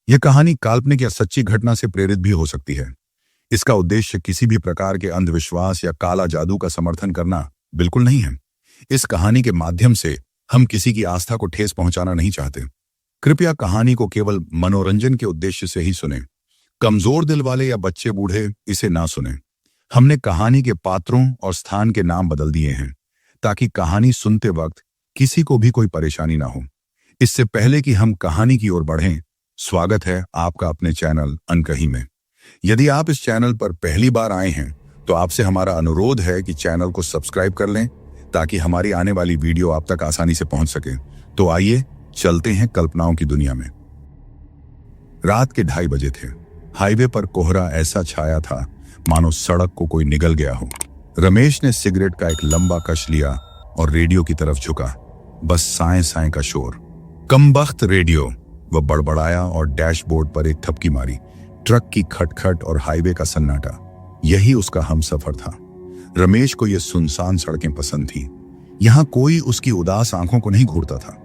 यह कहानी काल्पनिक या सच्ची घटना से प्रेरित भी हो सकती है। इसका उद्देश्य किसी भी प्रकार के अंधविश्वास या काला जादू का समर्थन करना बिल्कुल नहीं है। इस कहानी के माध्यम से हम किसी की आस्था को ठेस पहुंचाना नहीं चाहते। कृपया कहानी को केवल मनोरंजन के उद्देश्य से ही सुनें। कमजोर दिल वाले या बच्चे बूढ़े इसे ना सुनें। हमने कहानी के पात्रों और स्थान के नाम बदल दिए हैं ताकि कहानी सुनते वक्त किसी को भी कोई परेशानी ना हो। इससे पहले कि हम कहानी की ओर बढ़ें, स्वागत है आपका अपने चैनल अनकही में। यदि आप इस चैनल पर पहली बार आए हैं तो आपसे हमारा अनुरोध है कि चैनल को सब्सक्राइब कर लें ताकि हमारी आने वाली वीडियो आप तक आसानी से पहुंच सके। तो आइए चलते हैं कल्पनाओं की दुनिया में। रात के 2:30 बजे थे। हाईवे पर कोहरा ऐसा छाया था मानो सड़क को कोई निगल गया हो। रमेश ने सिगरेट का एक लंबा कश लिया और रेडियो की तरफ झुका। बस साए साए का शोर। कमबख्त रेडियो, वह बड़बड़ाया और डैशबोर्ड पर एक थपकी मारी। ट्रक की खटखट और हाईवे का सन्नाटा, यही उसका हमसफर था। रमेश को यह सुनसान सड़कें पसंद थी। यहां कोई उसकी उदास आंखों को नहीं घूरता था।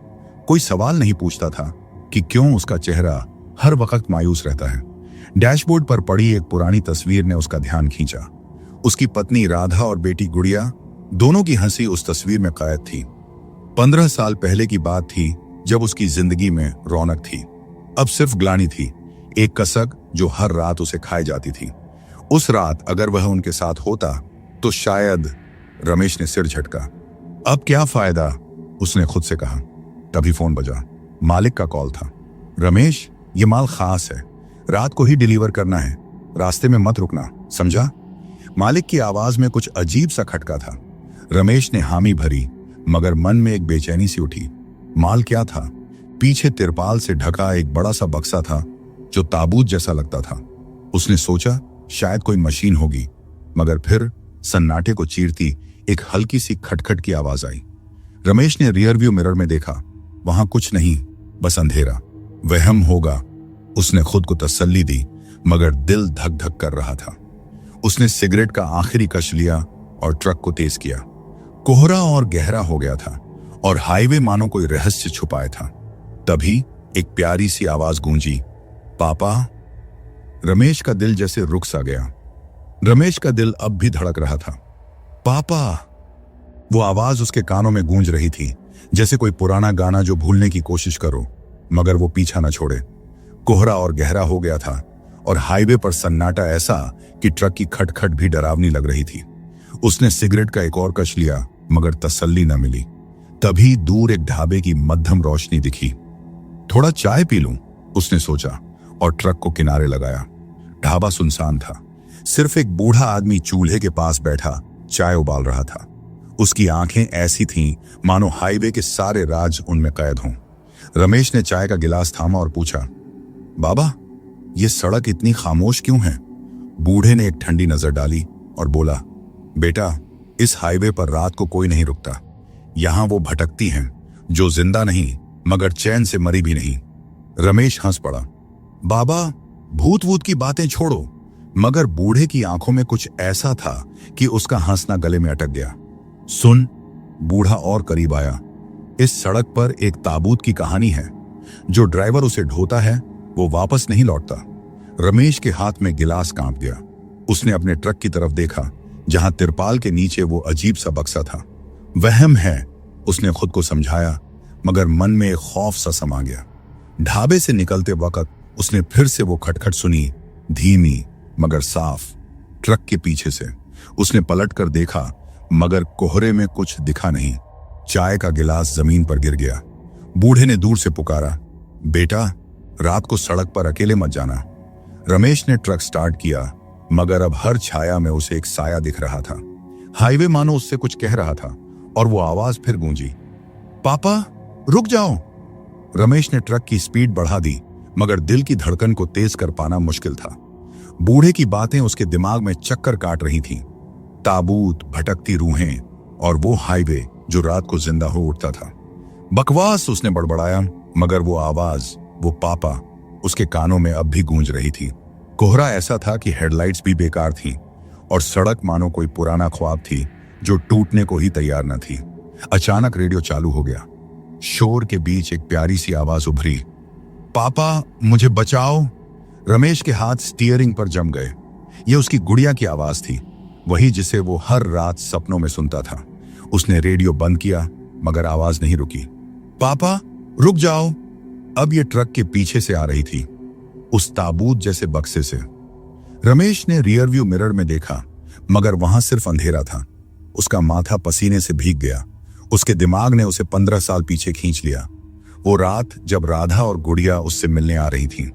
कोई सवाल नहीं पूछता था कि क्यों उसका चेहरा हर वक्त मायूस रहता है। डैशबोर्ड पर पड़ी एक पुरानी तस्वीर ने उसका ध्यान खींचा। उसकी पत्नी राधा और बेटी गुड़िया, दोनों की हंसी उस तस्वीर में कैद थी। 15 साल पहले की बात थी जब उसकी जिंदगी में रौनक थी। अब सिर्फ ग्लानि थी, एक कसक जो हर रात उसे खाई जाती थी। उस रात अगर वह उनके साथ होता तो शायद। रमेश ने सिर झटका। अब क्या फायदा, उसने खुद से कहा। तभी फोन बजा। मालिक का कॉल था। रमेश, ये माल खास है, रात को ही डिलीवर करना है, रास्ते में मत रुकना, समझा? मालिक की आवाज में कुछ अजीब सा खटका था। रमेश ने हामी भरी, मगर मन में एक बेचैनी सी उठी। माल क्या था? पीछे तिरपाल से ढका एक बड़ा सा बक्सा था जो ताबूत जैसा लगता था। उसने सोचा शायद कोई मशीन होगी, मगर फिर सन्नाटे को चीरती एक हल्की सी खटखट की आवाज आई। रमेश ने रियर व्यू मिरर में देखा। वहां कुछ नहीं, बस अंधेरा। वहम होगा, उसने खुद को तसल्ली दी, मगर दिल धक धक कर रहा था। उसने सिगरेट का आखिरी कश लिया और ट्रक को तेज किया। कोहरा और गहरा हो गया था और हाईवे मानो कोई रहस्य छुपाए था। तभी एक प्यारी सी आवाज गूंजी, पापा। रमेश का दिल जैसे रुक सा गया। रमेश का दिल अब भी धड़क रहा था। पापा। वो आवाज उसके कानों में गूंज रही थी, जैसे कोई पुराना गाना जो भूलने की कोशिश करो मगर वो पीछा न छोड़े। कोहरा और गहरा हो गया था और हाईवे पर सन्नाटा ऐसा कि ट्रक की खटखट भी डरावनी लग रही थी। उसने सिगरेट का एक और कश लिया, मगर तसल्ली न मिली। तभी दूर एक ढाबे की मध्यम रोशनी दिखी। थोड़ा चाय पी लूं, उसने सोचा और ट्रक को किनारे लगाया। ढाबा सुनसान था। सिर्फ एक बूढ़ा आदमी चूल्हे के पास बैठा चाय उबाल रहा था। उसकी आंखें ऐसी थीं मानो हाईवे के सारे राज उनमें कैद हों। रमेश ने चाय का गिलास थामा और पूछा, बाबा, ये सड़क इतनी खामोश क्यों है? बूढ़े ने एक ठंडी नजर डाली और बोला, बेटा, इस हाईवे पर रात को कोई नहीं रुकता। यहां वो भटकती हैं जो जिंदा नहीं मगर चैन से मरी भी नहीं। रमेश हंस पड़ा। बाबा, भूत वूत की बातें छोड़ो। मगर बूढ़े की आंखों में कुछ ऐसा था कि उसका हंसना गले में अटक गया। सुन, बूढ़ा और करीब आया। इस सड़क पर एक ताबूत की कहानी है। जो ड्राइवर उसे ढोता है वो वापस नहीं लौटता। रमेश के हाथ में गिलास कांप गया। उसने अपने ट्रक की तरफ देखा जहां तिरपाल के नीचे वो अजीब सा बक्सा था। वहम है, उसने खुद को समझाया, मगर मन में एक खौफ सा समा गया। ढाबे से निकलते वक्त उसने फिर से वो खटखट सुनी, धीमी मगर साफ। ट्रक के पीछे से उसने पलट कर देखा, मगर कोहरे में कुछ दिखा नहीं। चाय का गिलास जमीन पर गिर गया। बूढ़े ने दूर से पुकारा, बेटा, रात को सड़क पर अकेले मत जाना। रमेश ने ट्रक स्टार्ट किया, मगर अब हर छाया में उसे एक साया दिख रहा था। हाईवे मानो उससे कुछ कह रहा था और वो आवाज फिर गूंजी, पापा, रुक जाओ। रमेश ने ट्रक की स्पीड बढ़ा दी, मगर दिल की धड़कन को तेज कर पाना मुश्किल था। बूढ़े की बातें उसके दिमाग में चक्कर काट रही थीं। ताबूत, भटकती रूहें और वो हाईवे जो रात को जिंदा हो उठता था। बकवास, उसने बड़बड़ाया, मगर वो आवाज, वो पापा, उसके कानों में अब भी गूंज रही थी। कोहरा ऐसा था कि हेडलाइट्स भी बेकार थीं और सड़क मानो कोई पुराना ख्वाब थी जो टूटने को ही तैयार न थी। अचानक रेडियो चालू हो गया। शोर के बीच एक प्यारी सी आवाज उभरी, पापा मुझे बचाओ। रमेश के हाथ स्टीयरिंग पर जम गए। यह उसकी गुड़िया की आवाज थी, वही जिसे वो हर रात सपनों में सुनता था। उसने रेडियो बंद किया मगर आवाज नहीं रुकी। पापा रुक जाओ। अब यह ट्रक के पीछे से आ रही थी, उस ताबूत जैसे बक्से से। रमेश ने रियर व्यू मिरर में देखा मगर वहां सिर्फ अंधेरा था। उसका माथा पसीने से भीग गया। उसके दिमाग ने उसे 15 साल पीछे खींच लिया। वो रात जब राधा और गुड़िया उससे मिलने आ रही थी।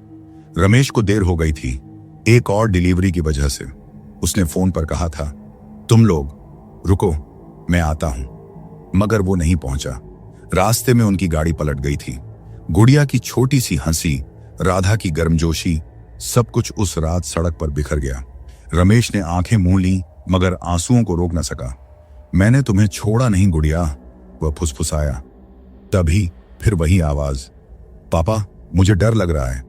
रमेश को देर हो गई थी, एक और डिलीवरी की वजह से। उसने फोन पर कहा था, तुम लोग रुको, मैं आता हूं। मगर वो नहीं पहुंचा। रास्ते में उनकी गाड़ी पलट गई थी। गुड़िया की छोटी सी हंसी, राधा की गर्मजोशी, सब कुछ उस रात सड़क पर बिखर गया। रमेश ने आंखें मूंद ली मगर आंसुओं को रोक न सका। मैंने तुम्हें छोड़ा नहीं गुड़िया, वह फुसफुसाया। तभी फिर वही आवाज, पापा मुझे डर लग रहा है।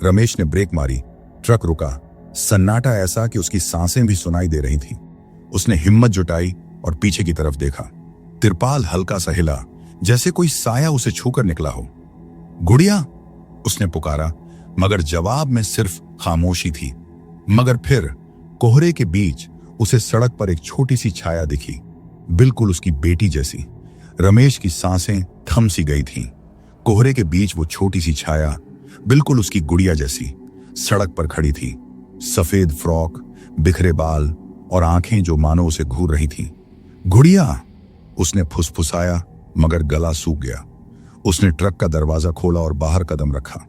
रमेश ने ब्रेक मारी। ट्रक रुका। सन्नाटा ऐसा कि उसकी सांसें भी सुनाई दे रही थी। उसने हिम्मत जुटाई और पीछे की तरफ देखा। तिरपाल हल्का सा हिला, जैसे कोई साया उसे छूकर निकला हो। गुड़िया, उसने पुकारा मगर जवाब में सिर्फ खामोशी थी। मगर फिर कोहरे के बीच उसे सड़क पर एक छोटी सी छाया दिखी, बिल्कुल उसकी बेटी जैसी। रमेश की सांसें थम सी गई थीं। कोहरे के बीच वो छोटी सी छाया बिल्कुल उसकी गुड़िया जैसी सड़क पर खड़ी थी। सफेद फ्रॉक, बिखरे बाल और आंखें जो मानो उसे घूर रही थीं। गुड़िया, उसने फुसफुसाया मगर गला सूख गया। उसने ट्रक का दरवाजा खोला और बाहर कदम रखा।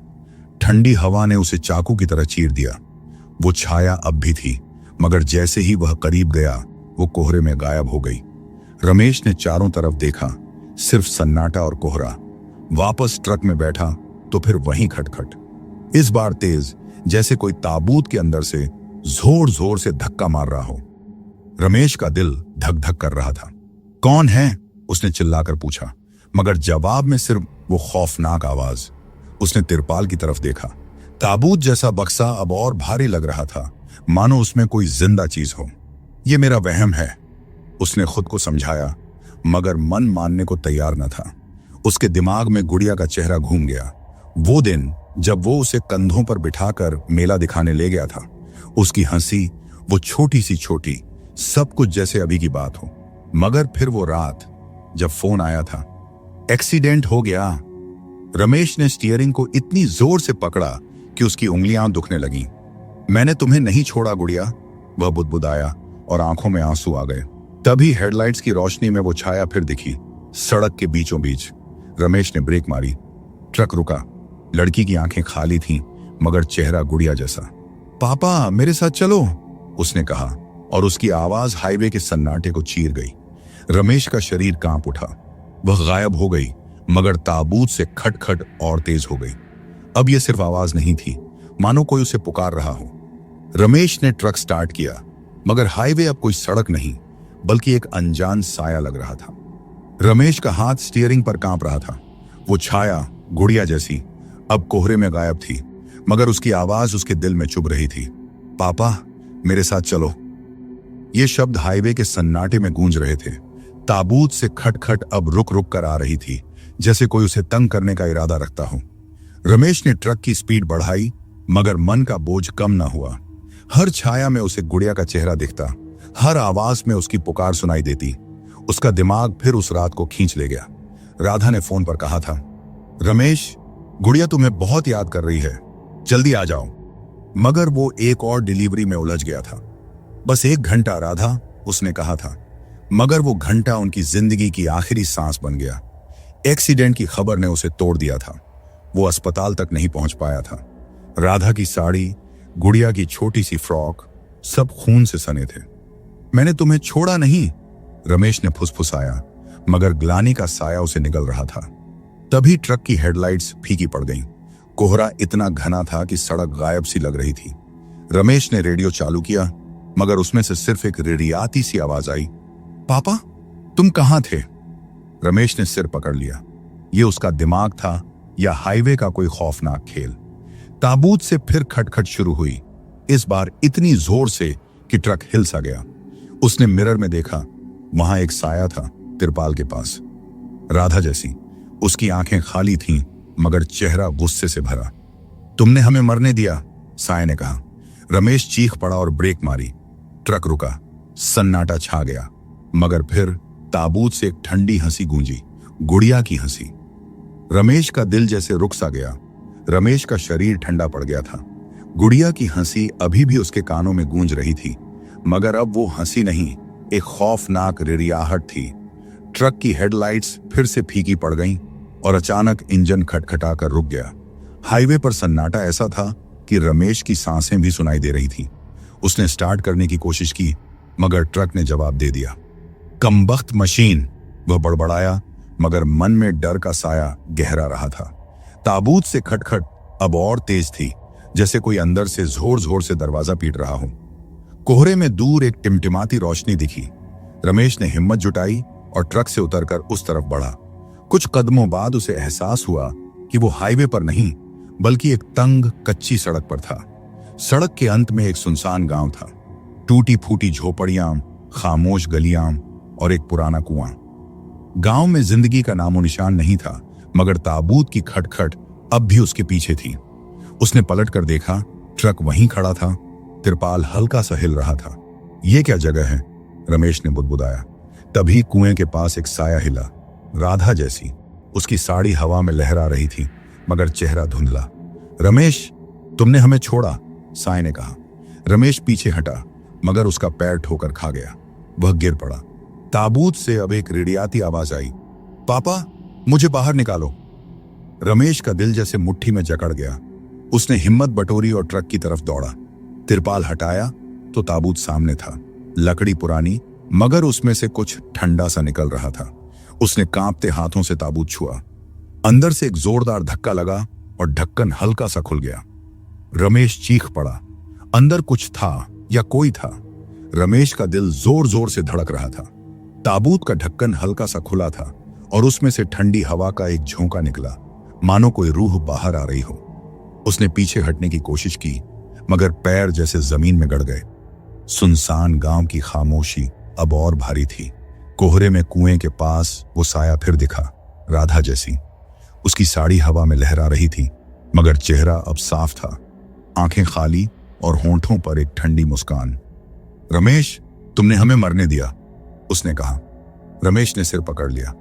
ठंडी हवा ने उसे चाकू की तरह चीर दिया। वो छाया अब भी थी मगर जैसे ही वह करीब गया वो कोहरे में गायब हो गई। रमेश ने चारों तरफ देखा, सिर्फ सन्नाटा और कोहरा। वापस ट्रक में बैठा तो फिर वहीं खटखट, इस बार तेज, जैसे कोई ताबूत के अंदर से जोर जोर से धक्का मार रहा हो। रमेश का दिल धक धक कर रहा था। कौन है? उसने चिल्लाकर पूछा मगर जवाब में सिर्फ वो खौफनाक आवाज। उसने तिरपाल की तरफ देखा। ताबूत जैसा बक्सा अब और भारी लग रहा था, मानो उसमें कोई जिंदा चीज हो। ये मेरा वहम है, उसने खुद को समझाया मगर मन मानने को तैयार न था। उसके दिमाग में गुड़िया का चेहरा घूम गया। वो दिन जब वो उसे कंधों पर बिठाकर मेला दिखाने ले गया था। उसकी हंसी, वो छोटी सी छोटी, सब कुछ जैसे अभी की बात हो। मगर फिर वो रात जब फोन आया था, एक्सीडेंट हो गया। रमेश ने स्टीयरिंग को इतनी जोर से पकड़ा कि उसकी उंगलियां दुखने लगीं। मैंने तुम्हें नहीं छोड़ा गुड़िया, वह बुदबुदाया और आंखों में आंसू आ गए। तभी हेडलाइट्स की रोशनी में वो छाया फिर दिखी, सड़क के बीचों बीच। रमेश ने ब्रेक मारी। ट्रक रुका। लड़की की आंखें खाली थीं मगर चेहरा गुड़िया जैसा। पापा मेरे साथ चलो, उसने कहा और उसकी आवाज हाईवे के सन्नाटे को चीर गई। रमेश का शरीर कांप उठा। वह गायब हो गई मगर ताबूत से खटखट और तेज हो गई। अब यह सिर्फ आवाज नहीं थी, मानो कोई उसे पुकार रहा हो। रमेश ने ट्रक स्टार्ट किया मगर हाईवे अब कोई सड़क नहीं बल्कि एक अनजान साया लग रहा था। रमेश का हाथ स्टीयरिंग पर कांप रहा था। वो छाया गुड़िया जैसी अब कोहरे में गायब थी मगर उसकी आवाज उसके दिल में चुभ रही थी। पापा मेरे साथ चलो। ये शब्द हाईवे के सन्नाटे में गूंज रहे थे। ताबूत से खटखट अब रुक रुक कर आ रही थी, जैसे कोई उसे तंग करने का इरादा रखता हो। रमेश ने ट्रक की स्पीड बढ़ाई मगर मन का बोझ कम ना हुआ। हर छाया में उसे गुड़िया का चेहरा दिखता, हर आवाज में उसकी पुकार सुनाई देती। उसका दिमाग फिर उस रात को खींच ले गया। राधा ने फोन पर कहा था, रमेश गुड़िया तुम्हें बहुत याद कर रही है, जल्दी आ जाओ। मगर वो एक और डिलीवरी में उलझ गया था। बस 1 घंटा राधा, उसने कहा था, मगर वो घंटा उनकी जिंदगी की आखिरी सांस बन गया। एक्सीडेंट की खबर ने उसे तोड़ दिया था। वो अस्पताल तक नहीं पहुंच पाया था। राधा की साड़ी, गुड़िया की छोटी सी फ्रॉक, सब खून से सने थे। मैंने तुम्हें छोड़ा नहीं, रमेश ने फुसफुसाया मगर ग्लानि का साया उसे निगल रहा था। तभी ट्रक की हेडलाइट्स फीकी पड़ गईं। कोहरा इतना घना था कि सड़क गायब सी लग रही थी। रमेश ने रेडियो चालू किया मगर उसमें से सिर्फ एक रिड़ियाती सी आवाज आई, पापा तुम कहां थे? रमेश ने सिर पकड़ लिया। ये उसका दिमाग था या हाईवे का कोई खौफनाक खेल। ताबूत से फिर खटखट शुरू हुई, इस बार इतनी जोर से कि ट्रक हिल सा गया। उसने मिरर में देखा, वहां एक साया था तिरपाल के पास, राधा जैसी। उसकी आंखें खाली थीं मगर चेहरा गुस्से से भरा। तुमने हमें मरने दिया, साय ने कहा। रमेश चीख पड़ा और ब्रेक मारी। ट्रक रुका, सन्नाटा छा गया, मगर फिर ताबूत से एक ठंडी हंसी गूंजी, गुड़िया की हंसी। रमेश का दिल जैसे रुक सा गया। रमेश का शरीर ठंडा पड़ गया था। गुड़िया की हंसी अभी भी उसके कानों में गूंज रही थी, मगर अब वो हंसी नहीं, एक खौफनाक रिरियाहट थी। ट्रक की हेडलाइट्स फिर से फीकी पड़ गईं और अचानक इंजन खटखटाकर रुक गया। हाईवे पर सन्नाटा ऐसा था कि रमेश की सांसें भी सुनाई दे रही थी। उसने स्टार्ट करने की कोशिश की, मगर ट्रक ने जवाब दे दिया। कमबख्त मशीन, वह बड़बड़ाया, मगर मन में डर का साया गहरा रहा था। ताबूत से खटखट अब और तेज थी, जैसे कोई अंदर से जोर जोर से दरवाजा पीट रहा हो। कोहरे में दूर एक टिमटिमाती रोशनी दिखी। रमेश ने हिम्मत जुटाई और ट्रक से उतरकर उस तरफ बढ़ा। कुछ कदमों बाद उसे एहसास हुआ कि वो हाईवे पर नहीं, बल्कि एक तंग कच्ची सड़क पर था। सड़क के अंत में एक सुनसान गांव था। टूटी फूटी झोपड़ियां, खामोश गलियां और एक पुराना कुआं। गांव में जिंदगी का नामो निशान नहीं था, मगर ताबूत की खटखट अब भी उसके पीछे थी। उसने पलट कर देखा, ट्रक वहीं खड़ा था, तिरपाल हल्का सा हिल रहा था। ये क्या जगह है, रमेश ने बुदबुदाया। तभी कुएं के पास एक साया हिला, राधा जैसी। उसकी साड़ी हवा में लहरा रही थी, मगर चेहरा धुंधला। रमेश, तुमने हमें छोड़ा, साय ने कहा। रमेश पीछे हटा, मगर उसका पैर ठोकर खा गया। वह गिर पड़ा। ताबूत से अब एक रिड़ियाती आवाज आई, पापा, मुझे बाहर निकालो। रमेश का दिल जैसे मुट्ठी में जकड़ गया। उसने हिम्मत बटोरी और ट्रक की तरफ दौड़ा। तिरपाल हटाया तो ताबूत सामने था। लकड़ी पुरानी, मगर उसमें से कुछ ठंडा सा निकल रहा था। उसने कांपते हाथों से ताबूत छुआ। अंदर से एक जोरदार धक्का लगा और ढक्कन हल्का सा खुल गया। रमेश चीख पड़ा। अंदर कुछ था या कोई था। रमेश का दिल जोर जोर से धड़क रहा था। ताबूत का ढक्कन हल्का सा खुला था और उसमें से ठंडी हवा का एक झोंका निकला, मानो कोई रूह बाहर आ रही हो। उसने पीछे हटने की कोशिश की, मगर पैर जैसे जमीन में गड़ गए। सुनसान गांव की खामोशी अब और भारी थी। कोहरे में कुएं के पास वो साया फिर दिखा, राधा जैसी। उसकी साड़ी हवा में लहरा रही थी, मगर चेहरा अब साफ था, आंखें खाली और होंठों पर एक ठंडी मुस्कान। रमेश, तुमने हमें मरने दिया, उसने कहा। रमेश ने सिर पकड़ लिया।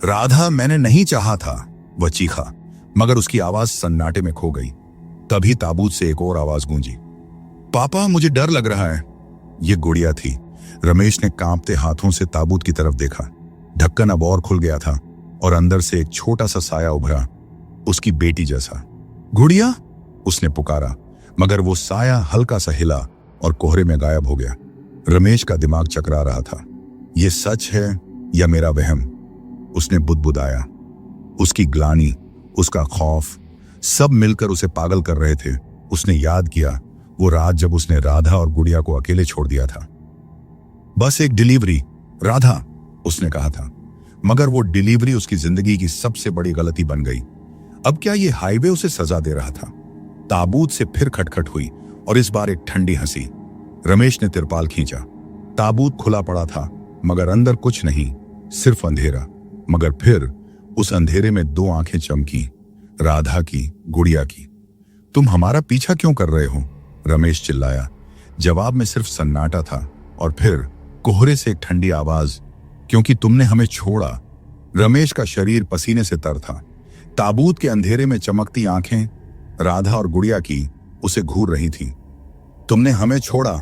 राधा, मैंने नहीं चाहा था, वह चीखा, मगर उसकी आवाज सन्नाटे में खो गई। तभी ताबूत से एक और आवाज गूंजी, पापा, मुझे डर लग रहा है। ये गुड़िया थी। रमेश ने कांपते हाथों से ताबूत की तरफ देखा। ढक्कन अब और खुल गया था और अंदर से एक छोटा सा साया उभरा, उसकी बेटी जैसा। गुड़िया, उसने पुकारा, मगर वो साया हल्का सा हिला और कोहरे में गायब हो गया। रमेश का दिमाग चकरा रहा था। ये सच है या मेरा वहम, उसने बुदबुदाया। उसकी ग्लानि, उसका खौफ, सब मिलकर उसे पागल कर रहे थे। उसने याद किया वो रात जब उसने राधा और गुड़िया को अकेले छोड़ दिया था। बस एक डिलीवरी, राधा, उसने कहा था, मगर वो डिलीवरी उसकी जिंदगी की सबसे बड़ी गलती बन गई। अब क्या ये हाईवे उसे सजा दे रहा था? ताबूत से फिर खटखट हुई और इस बार एक ठंडी हंसी। रमेश ने तिरपाल खींचा। ताबूत खुला पड़ा था, मगर अंदर कुछ नहीं, सिर्फ अंधेरा। मगर फिर उस अंधेरे में दो आंखें चमकी, राधा की, गुड़िया की। तुम हमारा पीछा क्यों कर रहे हो? रमेश चिल्लाया। जवाब में सिर्फ सन्नाटा था और फिर कोहरे से एक ठंडी आवाज, क्योंकि तुमने हमें छोड़ा। रमेश का शरीर पसीने से तर था। ताबूत के अंधेरे में चमकती आंखें राधा और गुड़िया की उसे घूर रही थीं। तुमने हमें छोड़ा,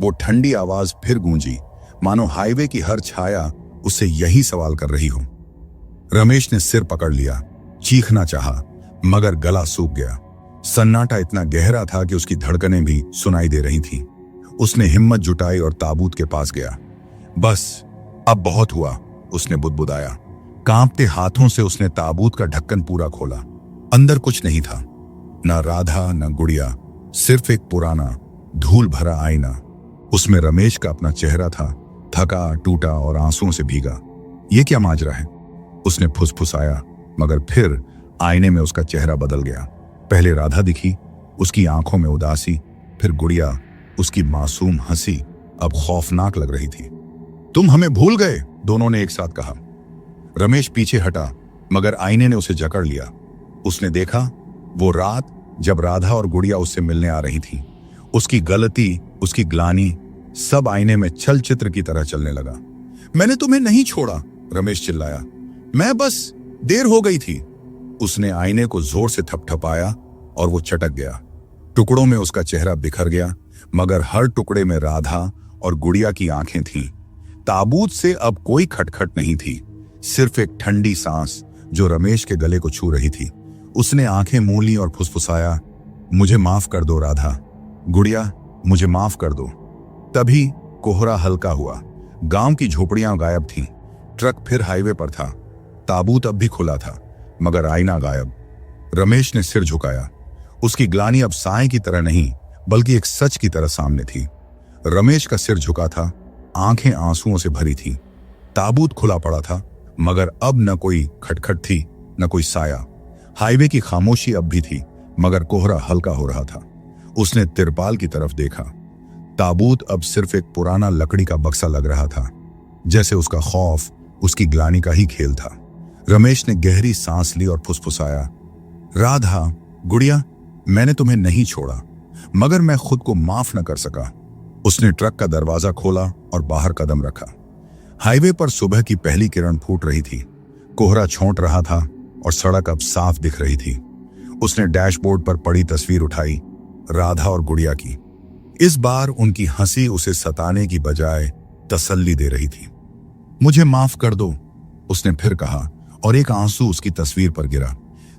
वो ठंडी आवाज फिर गूंजी, मानो हाईवे की हर छाया उससे यही सवाल कर रही हो। रमेश ने सिर पकड़ लिया। चीखना चाहा, मगर गला सूख गया। सन्नाटा इतना गहरा था कि उसकी धड़कनें भी सुनाई दे रही थीं। उसने हिम्मत जुटाई और ताबूत के पास गया। बस, अब बहुत हुआ, उसने बुदबुदाया। कांपते हाथों से उसने ताबूत का ढक्कन पूरा खोला। अंदर कुछ नहीं था, न राधा न गुड़िया, सिर्फ एक पुराना धूल भरा आईना। उसमें रमेश का अपना चेहरा था, थका, टूटा और आंसुओं से भीगा। ये क्या माजरा है? उसने फुसफुसाया, मगर फिर आईने में उसका चेहरा बदल गया। पहले राधा दिखी, उसकी आंखों में उदासी, फिर गुड़िया, उसकी मासूम हंसी अब खौफनाक लग रही थी। तुम हमें भूल गए, दोनों ने एक साथ कहा। रमेश पीछे हटा, मगर आईने ने उसे जकड़ लिया। उसने देखा वो रात जब राधा और गुड़िया उससे मिलने आ रही थी। उसकी गलती, उसकी ग्लानि सब आईने में छल चित्र की तरह चलने लगा। मैंने तुम्हें नहीं छोड़ा, रमेश चिल्लाया। मैं बस देर हो गई थी। उसने आईने को जोर से थपथपाया और वो चटक गया। टुकड़ों में उसका चेहरा बिखर गया, मगर हर टुकड़े में राधा और गुड़िया की आंखें थीं। ताबूत से अब कोई खटखट नहीं थी, सिर्फ एक ठंडी सांस जो रमेश के गले को छू रही थी। उसने आंखें मूंद ली और फुसफुसाया, मुझे माफ कर दो राधा, गुड़िया मुझे माफ कर दो। तभी कोहरा हल्का हुआ। गांव की झोपड़ियां गायब थीं। ट्रक फिर हाईवे पर था। ताबूत अब भी खुला था, मगर आईना गायब। रमेश ने सिर झुकाया। उसकी ग्लानि अब साए की तरह नहीं, बल्कि एक सच की तरह सामने थी। रमेश का सिर झुका था, आंखें आंसुओं से भरी थीं। ताबूत खुला पड़ा था, मगर अब न कोई खटखट थी, न कोई साया। हाईवे की खामोशी अब भी थी, मगर कोहरा हल्का हो रहा था। उसने तिरपाल की तरफ देखा। ताबूत अब सिर्फ एक पुराना लकड़ी का बक्सा लग रहा था, जैसे उसका खौफ उसकी ग्लानि का ही खेल था। रमेश ने गहरी सांस ली और फुसफुसाया, राधा, गुड़िया, मैंने तुम्हें नहीं छोड़ा, मगर मैं खुद को माफ न कर सका। उसने ट्रक का दरवाजा खोला और बाहर कदम रखा। हाईवे पर सुबह की पहली किरण फूट रही थी। कोहरा छोंट रहा था और सड़क अब साफ दिख रही थी। उसने डैशबोर्ड पर पड़ी तस्वीर उठाई, राधा और गुड़िया की। इस बार उनकी हंसी उसे सताने की बजाय तसल्ली दे रही थी। मुझे माफ कर दो, उसने फिर कहा, और एक आंसू उसकी तस्वीर पर गिरा।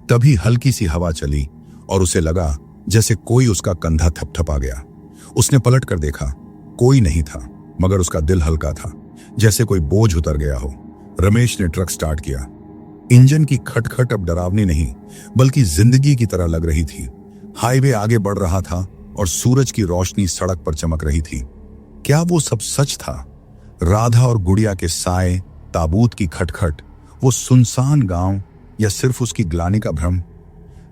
तभी हल्की सी हवा चली और उसे लगा जैसे कोई उसका कंधा थपथपा गया। उसने पलट कर देखा, कोई नहीं था, मगर उसका दिल हल्का था, जैसे कोई बोझ उतर गया हो। रमेश ने ट्रक स्टार्ट किया। इंजन की खटखट अब डरावनी नहीं, बल्कि जिंदगी की तरह लग रही थी। हाईवे आगे बढ़ रहा था और सूरज की रोशनी सड़क पर चमक रही थी। क्या वो सब सच था? राधा और गुड़िया के साए, ताबूत की खटखट, वो सुनसान गांव, या सिर्फ उसकी ग्लानि का भ्रम?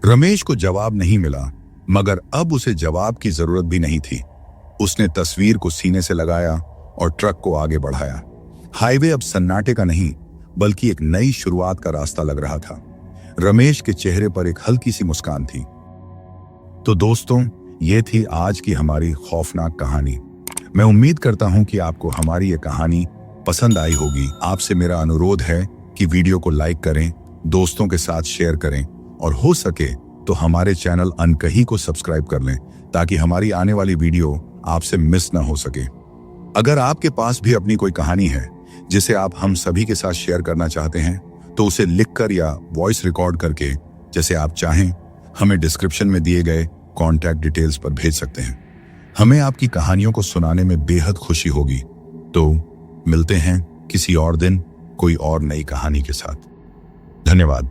रमेश को जवाब नहीं मिला, मगर अब उसे जवाब की जरूरत भी नहीं थी। उसने तस्वीर को सीने से लगाया और ट्रक को आगे बढ़ाया। हाईवे अब सन्नाटे का नहीं, बल्कि एक नई शुरुआत का रास्ता लग रहा था। रमेश के चेहरे पर एक हल्की सी मुस्कान थी। तो दोस्तों, ये थी आज की हमारी खौफनाक कहानी। मैं उम्मीद करता हूं कि आपको हमारी ये कहानी पसंद आई होगी। आपसे मेरा अनुरोध है कि वीडियो को लाइक करें, दोस्तों के साथ शेयर करें, और हो सके तो हमारे चैनल अनकही को सब्सक्राइब कर लें, ताकि हमारी आने वाली वीडियो आपसे मिस ना हो सके। अगर आपके पास भी अपनी कोई कहानी है जिसे आप हम सभी के साथ शेयर करना चाहते हैं, तो उसे लिखकर या वॉइस रिकॉर्ड करके, जैसे आप चाहें, हमें डिस्क्रिप्शन में दिए गए कॉन्टैक्ट डिटेल्स पर भेज सकते हैं। हमें आपकी कहानियों को सुनाने में बेहद खुशी होगी। तो मिलते हैं किसी और दिन कोई और नई कहानी के साथ। धन्यवाद।